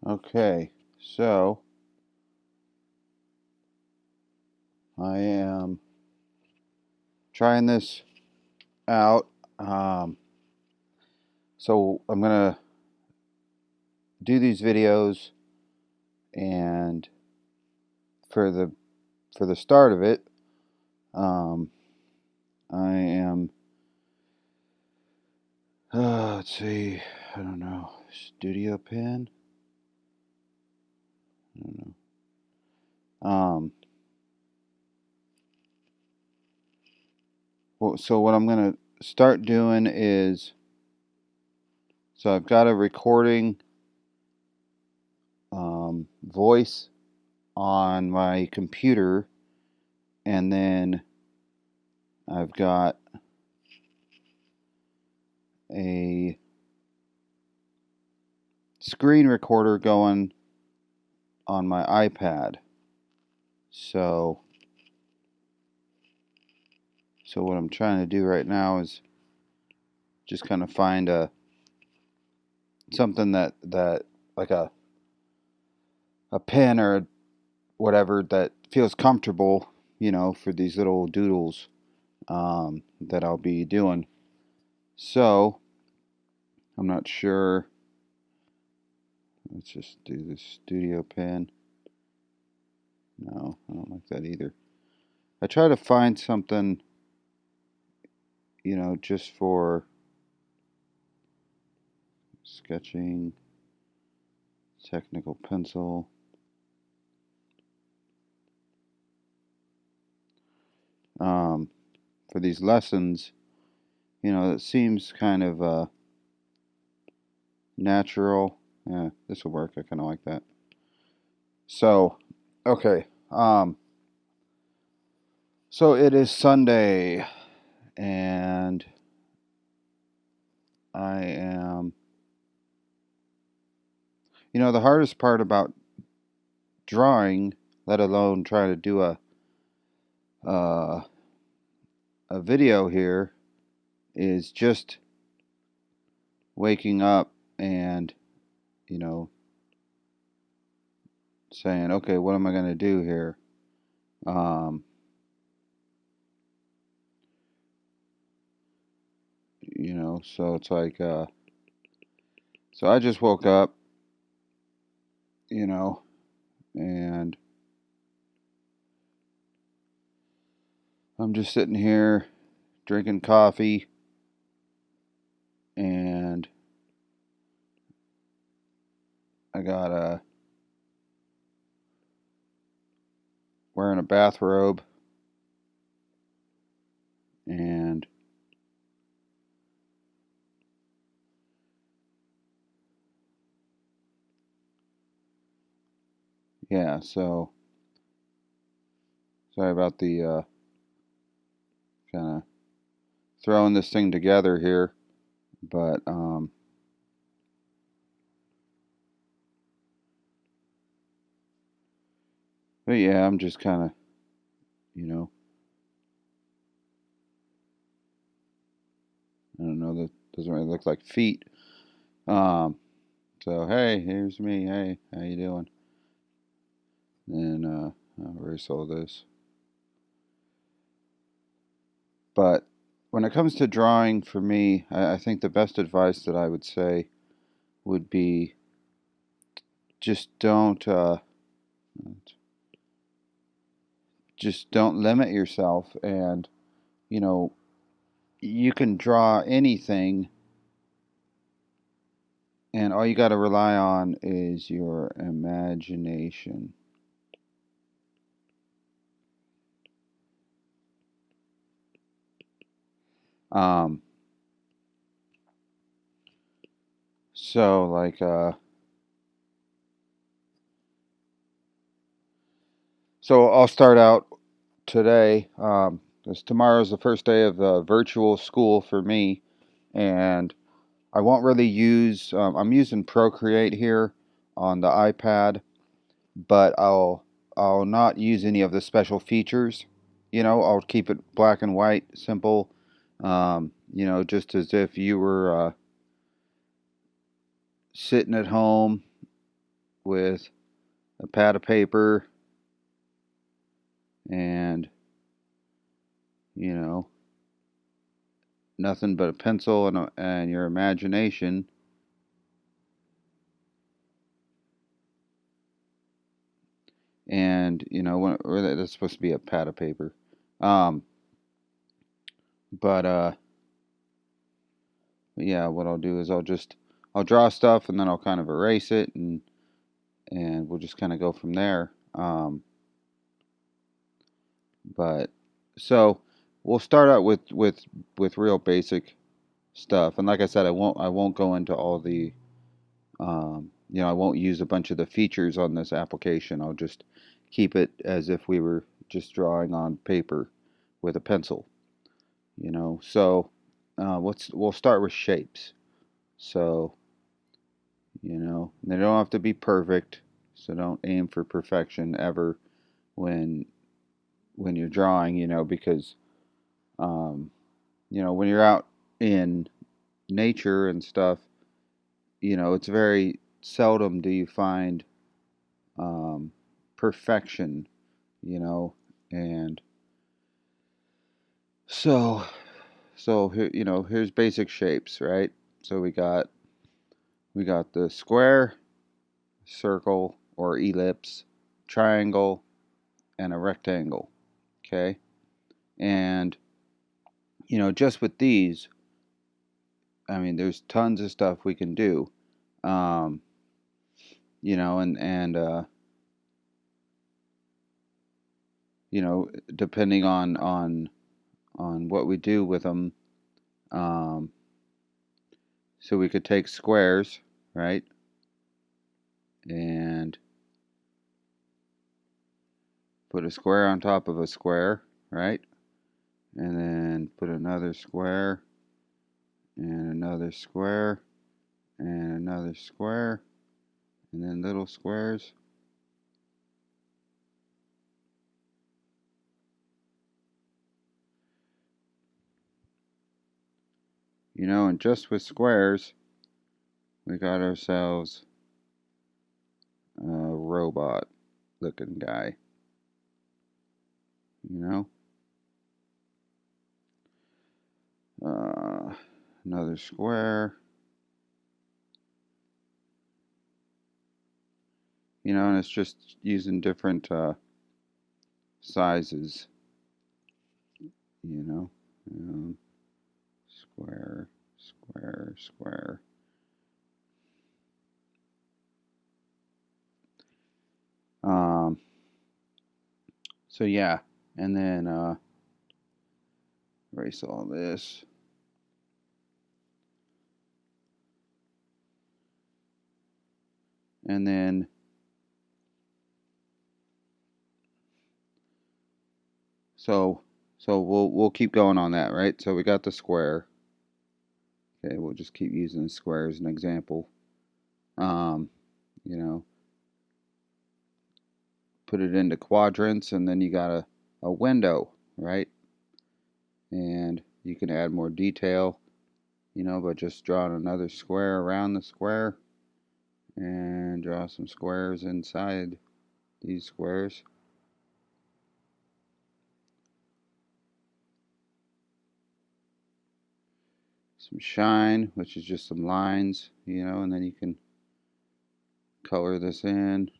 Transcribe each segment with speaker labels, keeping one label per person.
Speaker 1: Okay, so I am trying this out. Um, so I'm gonna do these videos, and for the start of it, um, I am let's see, I don't know, studio pen. I don't know. So what I'm gonna start doing is, so I've got a recording voice on my computer, and then I've got a screen recorder going on my iPad. So what I'm trying to do right now is just kind of find something that like a pen or whatever that feels comfortable, for these little doodles that I'll be doing. So I'm not sure. Let's just do the studio pen. No, I don't like that either. I try to find something, just for sketching, technical pencil. For these lessons, it seems kind of natural. Yeah, this will work. I kind of like that. So, okay. So it is Sunday, and I am. The hardest part about drawing, let alone trying to do uh, a video here, is just waking up and you know saying, okay, what am I going to do here? Um, so it's like, so I just woke up, you know, and I'm just sitting here drinking coffee and I got wearing a bathrobe and yeah, so sorry about the kind of throwing this thing together here, but yeah, I'm just kind of, you know, I don't know, that doesn't really look like feet. Um, so hey, here's me. Hey, how you doing? And I'll erase all this. But when it comes to drawing, for me, I think the best advice that I would say would be just don't limit yourself, and you know you can draw anything, and all you got to rely on is your imagination. Um, so like so I'll start out today. 'Cause tomorrow's the first day of virtual school for me, and I won't really use. I'm using Procreate here on the iPad, but I'll not use any of the special features. I'll keep it black and white, simple. Just as if you were sitting at home, with a pad of paper and, you know, nothing but a pencil and your imagination. And, or that's supposed to be a pad of paper. Um, but, yeah, what I'll do is I'll draw stuff and then I'll kind of erase it and we'll just kind of go from there. But so we'll start out with real basic stuff. And like I said, I won't go into all the I won't use a bunch of the features on this application. I'll just keep it as if we were just drawing on paper with a pencil. So we'll start with shapes. So they don't have to be perfect. So don't aim for perfection ever when you're drawing. Because um, when you're out in nature and stuff, it's very seldom do you find um, perfection, and so here, here's basic shapes, right? So we got the square, circle or ellipse, triangle, and a rectangle. Okay, and just with these, I mean, there's tons of stuff we can do, um, and depending on what we do with them. Um, so we could take squares, right, and put a square on top of a square, right, and then put another square and another square and another square and then little squares. And just with squares, we got ourselves a robot looking guy, you know. Uh, Another square, and it's just using different sizes, you know. Square, square, square. Um, so yeah, and then erase all this. And then so we'll keep going on that, right? So we got the square. Okay, we'll just keep using the square as an example. Um, you know, put it into quadrants, and then you got a window, right? And you can add more detail, by just drawing another square around the square and draw some squares inside these squares. Some shine, which is just some lines, and then you can color this in.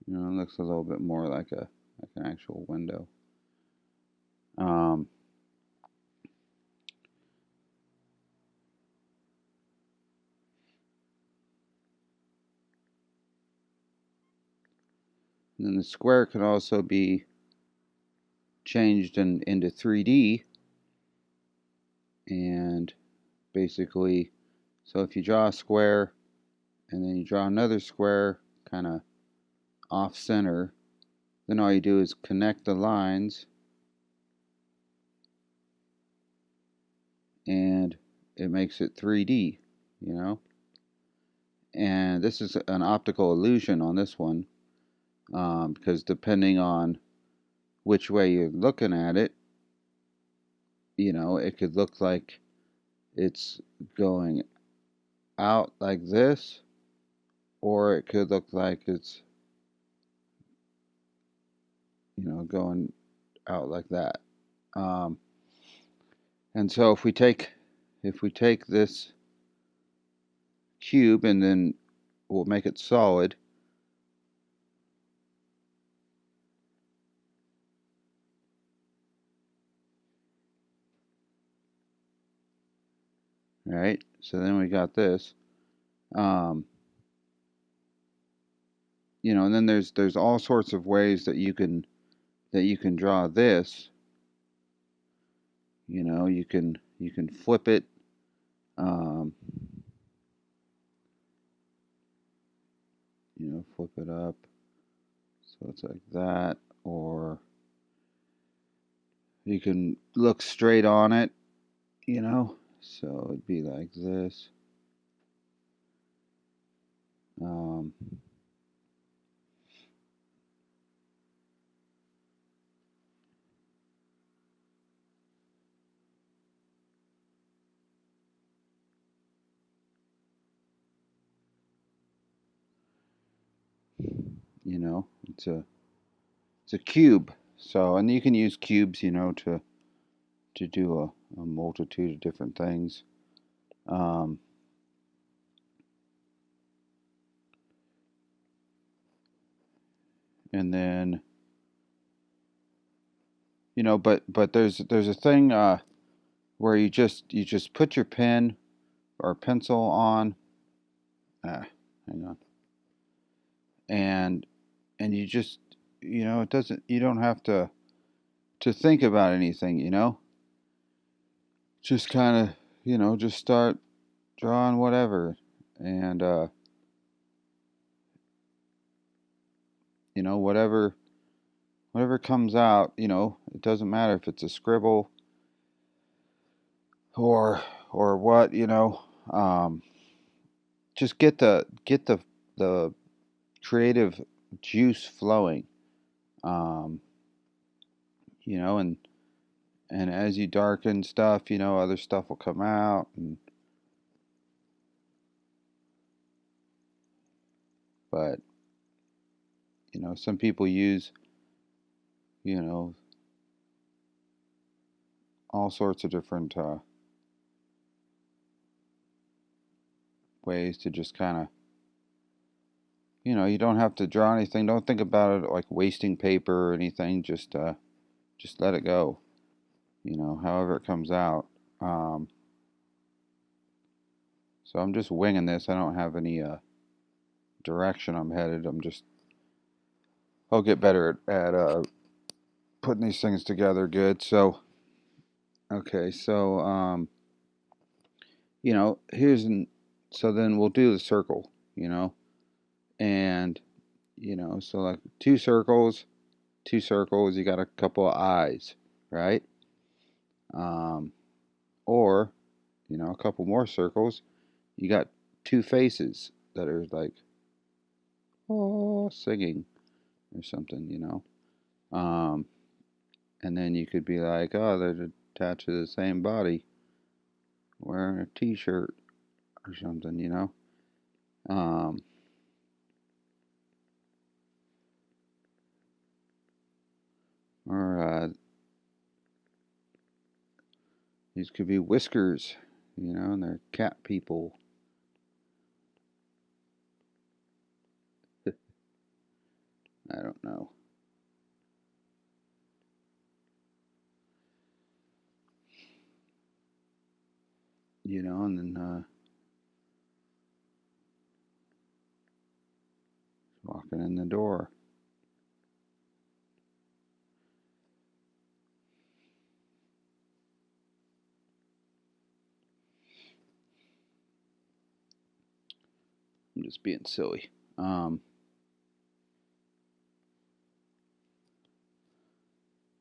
Speaker 1: It looks a little bit more like an actual window. Um, and then the square can also be changed into 3D, and basically, so if you draw a square and then you draw another square kind of off center, then all you do is connect the lines and it makes it 3D, and this is an optical illusion on this one, because depending on which way you're looking at it, it could look like it's going out like this, or it could look like it's, going out like that. Um, and so if we take this cube and then we'll make it solid. Right? So then we got this. Um, and then there's all sorts of ways that you can draw this. You can flip it. Um, flip it up so it's like that, or you can look straight on it. So it'd be like this. Um, it's a cube. So, and you can use cubes, to do a multitude of different things. Um, and then, but there's a thing where you just put your pen or pencil on. Hang on. And you just, it doesn't. You don't have to think about anything. Just kind of, just start drawing whatever, and whatever comes out. It doesn't matter if it's a scribble or what. Um, just get the creative juice flowing. Um, and as you darken stuff, other stuff will come out. But some people use you know all sorts of different ways to just kind of, you don't have to draw anything. Don't think about it like wasting paper or anything. Just let it go. However it comes out. Um, so I'm just winging this. I don't have any direction I'm headed. I'll get better at putting these things together good. So okay, so here's an so then we'll do the circle. And so like two circles, you got a couple of eyes, right? Um, or a couple more circles, you got two faces that are like, oh, singing or something. Um, and then you could be like, oh, they're attached to the same body, wearing a T-shirt or something. Um, or these could be whiskers, and they're cat people. I don't know. And then walking in the door. I'm just being silly.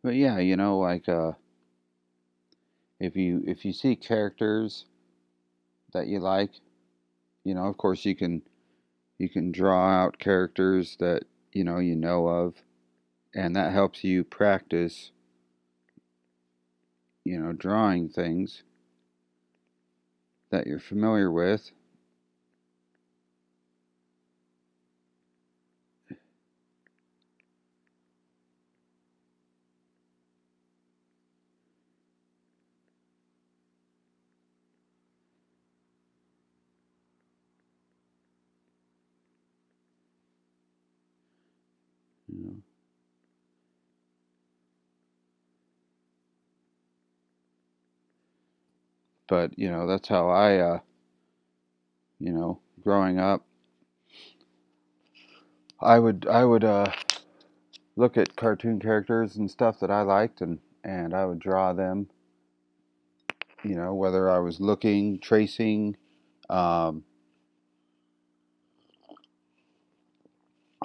Speaker 1: But yeah, like if you see characters that you like, of course you can draw out characters that you know of, and that helps you practice, drawing things. that you're familiar with. You know. But that's how growing up, I would look at cartoon characters and stuff that I liked, and I would draw them. Whether I was looking, tracing, um,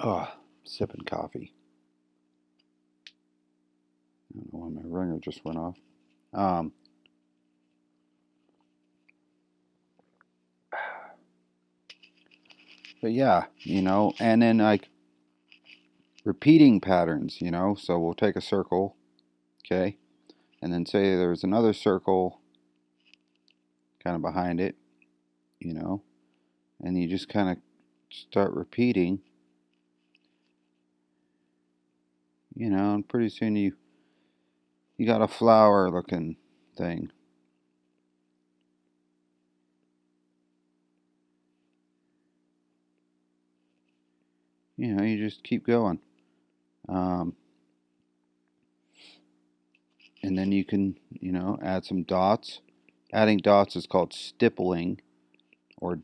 Speaker 1: oh, sipping coffee. I don't know why my ringer just went off. Um, but yeah, and then like repeating patterns. So we'll take a circle, okay, and then say there's another circle kind of behind it, you know, and you just kind of start repeating, and pretty soon you got a flower looking thing. You just keep going. Um, and then you can, add some dots. Adding dots is called stippling, or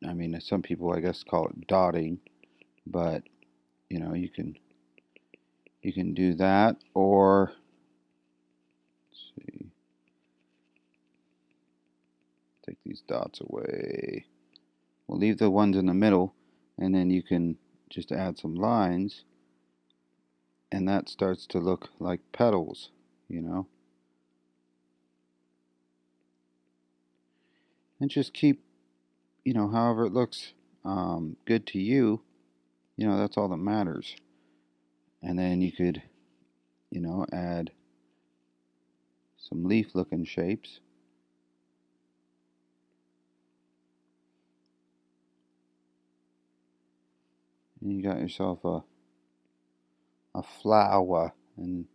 Speaker 1: I mean, some people I guess call it dotting, but you can do that, or let's see, take these dots away. We'll leave the ones in the middle, and then you can just add some lines, and that starts to look like petals, and just keep, however it looks good to you, that's all that matters. And then you could, add some leaf looking shapes. And you got yourself a flower, and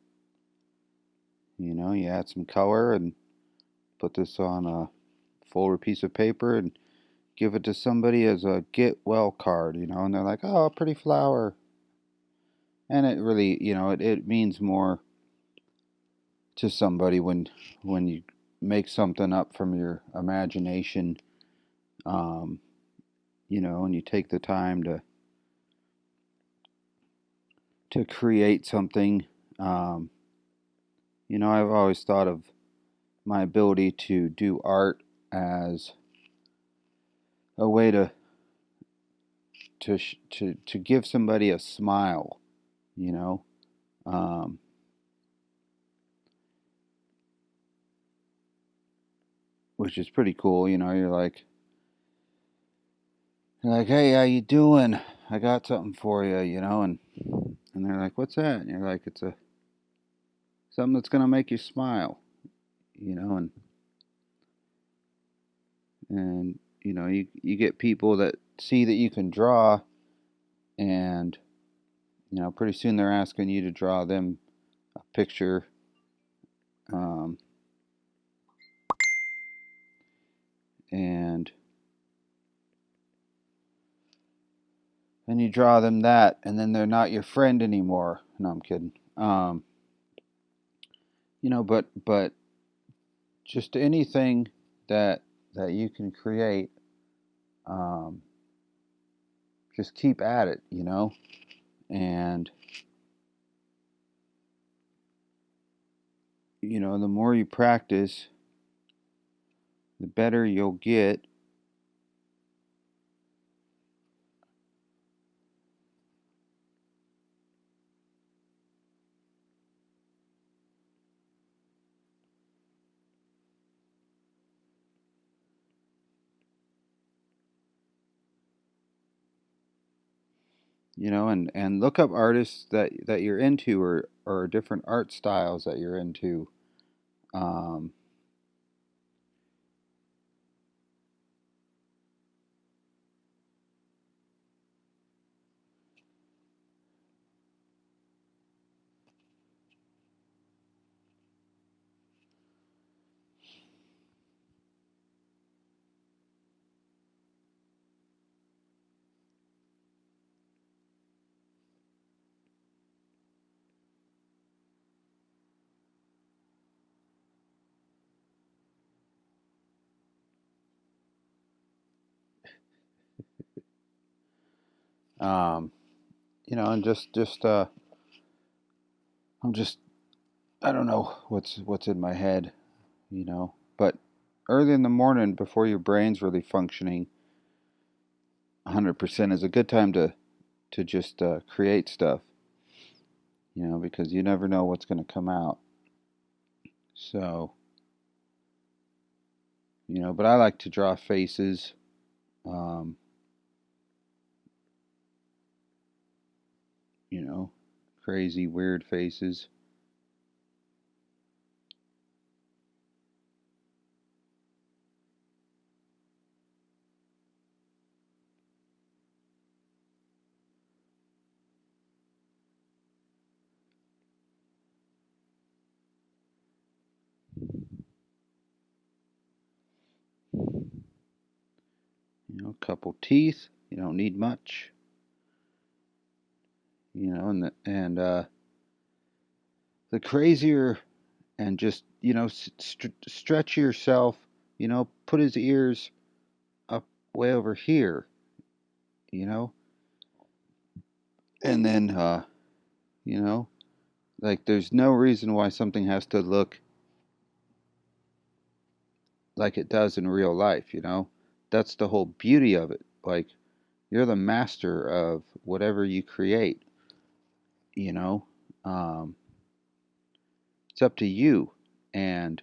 Speaker 1: you add some color and put this on a folder piece of paper and give it to somebody as a get well card, and they're like, oh, a pretty flower. And it really, it means more to somebody when you make something up from your imagination, um, and you take the time to create something. Um, I've always thought of my ability to do art as a way to give somebody a smile, you know, um, which is pretty cool. You're like, hey, how you doing? I got something for you, and they're like, what's that? And you're like, it's a something that's gonna make you smile, and you get people that see that you can draw, and pretty soon they're asking you to draw them a picture, um, and then you draw them that, and then they're not your friend anymore. No, I'm kidding. But just anything that you can create, um, just keep at it, and the more you practice, the better you'll get. And look up artists that you're into, or different art styles that you're into. um, Um, and I'm just, I don't know what's in my head, but early in the morning before your brain's really functioning 100% is a good time to just create stuff, because you never know what's going to come out. So, but I like to draw faces, um, you know, crazy, weird faces. A couple teeth. You don't need much. And the crazier, and just stretch yourself. Put his ears up way over here. You know, and then you know, like there's no reason why something has to look like it does in real life. That's the whole beauty of it. Like you're the master of whatever you create. You know, um, it's up to you, and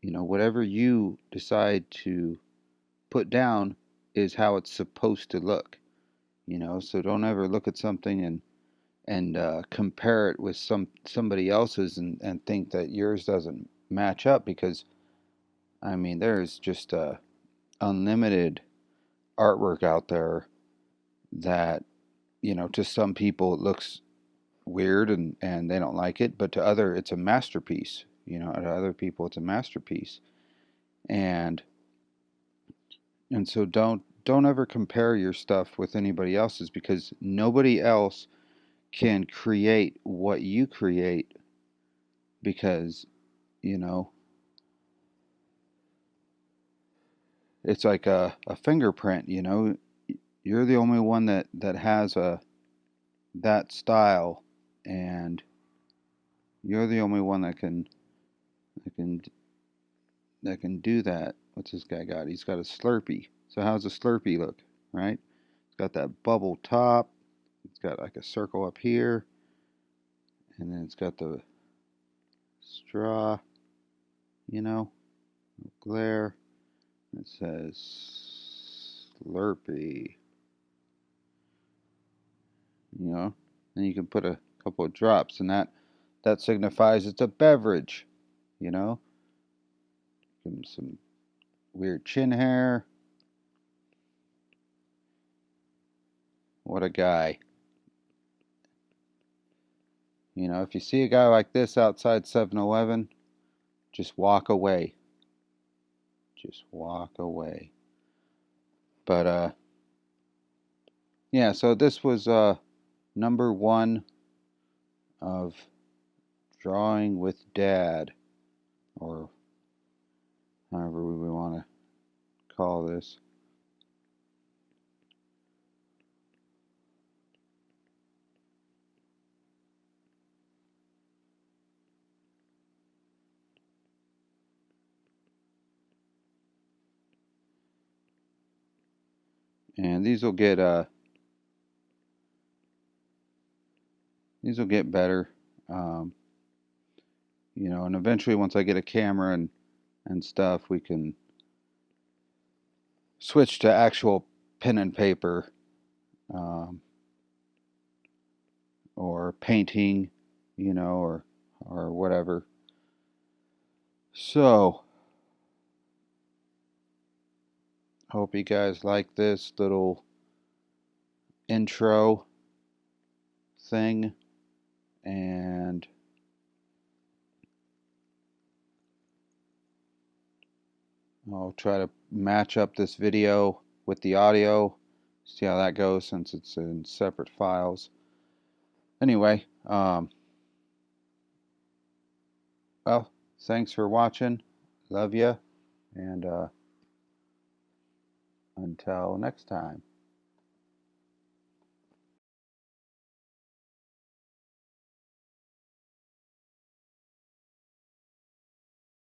Speaker 1: whatever you decide to put down is how it's supposed to look. So don't ever look at something and compare it with somebody else's and think that yours doesn't match up, because I mean there's just unlimited artwork out there that to some people it looks weird and they don't like it, but to other it's a masterpiece. To other people it's a masterpiece. And and so don't ever compare your stuff with anybody else's, because nobody else can create what you create, because you know it's like a fingerprint. You're the only one that has that style, and you're the only one that can that can do that. What's this guy got? He's got a Slurpee. So how's a Slurpee look, right? It's got that bubble top. It's got like a circle up here, and then it's got the straw, you know, glare. It says Slurpee, you know. And you can put a couple of drops, and that signifies it's a beverage, you know. Give him some weird chin hair. What a guy. If you see a guy like this outside 7-Eleven, just walk away. Just walk away. But yeah, so this was number one of Drawing with Dad, or however we want to call this. And these will get better. Um, and eventually once I get a camera and stuff, we can switch to actual pen and paper, um, or painting, or whatever. So, hope you guys like this little intro thing, and I'll try to match up this video with the audio, see how that goes since it's in separate files. Anyway, well, thanks for watching. Love ya, and until next time.